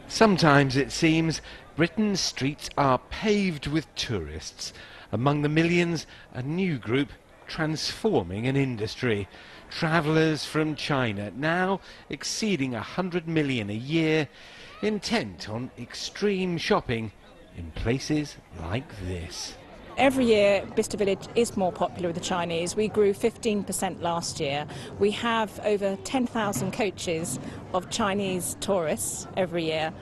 Sometimes it seems Britain's streets are paved with tourists. Among the millions, a new group transforming an industry. Travellers from China, now exceeding 100 million a year, intent on extreme shopping in places like this. Every year, Bicester Village is more popular with the Chinese. We grew 15% last year. We have over 10,000 coaches of Chinese tourists every year,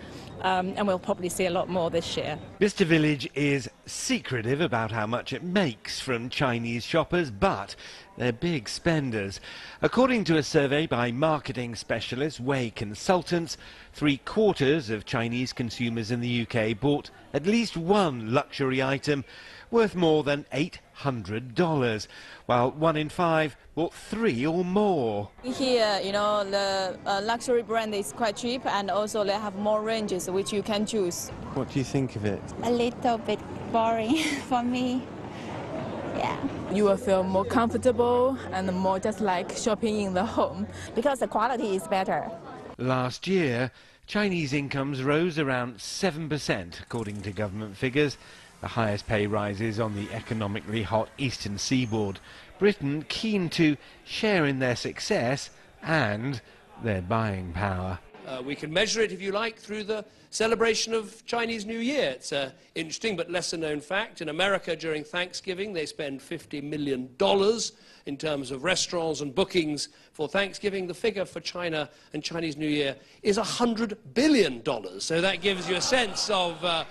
and we'll probably see a lot more this year. Bicester Village is secretive about how much it makes from Chinese shoppers, but they're big spenders. According to a survey by marketing specialist Way Consultants, 3/4 of Chinese consumers in the UK bought at least one luxury item worth more than $800, while 1 in 5 bought 3 or more. Here, the luxury brand is quite cheap, and also they have more ranges which you can choose. What do you think of it? A little bit boring for me. Yeah. You will feel more comfortable and more just like shopping in the home. Because the quality is better. Last year, Chinese incomes rose around 7%, according to government figures, the highest pay rises on the economically hot eastern seaboard. Britain keen to share in their success and their buying power. We can measure it, if you like, through the celebration of Chinese New Year. It's an interesting but lesser-known fact. In America, during Thanksgiving, they spend $50 million in terms of restaurants and bookings for Thanksgiving. The figure for China and Chinese New Year is $100 billion. So that gives you a sense of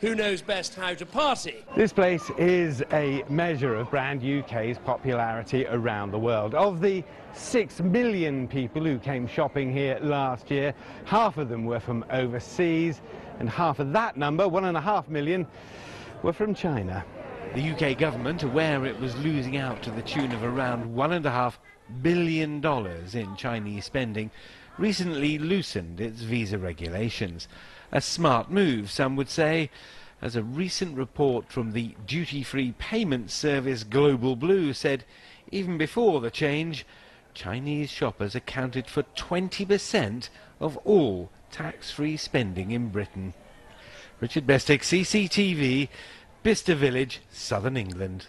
who knows best how to party. This place is a measure of Brand UK's popularity around the world. Of the 6 million people who came shopping here last year, half of them were from overseas, and half of that number, 1.5 million, were from China. The UK government, aware it was losing out to the tune of around $1.5 billion in Chinese spending, recently loosened its visa regulations. A smart move, some would say, as a recent report from the duty-free payment service Global Blue said even before the change, Chinese shoppers accounted for 20% of all tax-free spending in Britain. Richard Bestick, CCTV, Bicester Village, Southern England.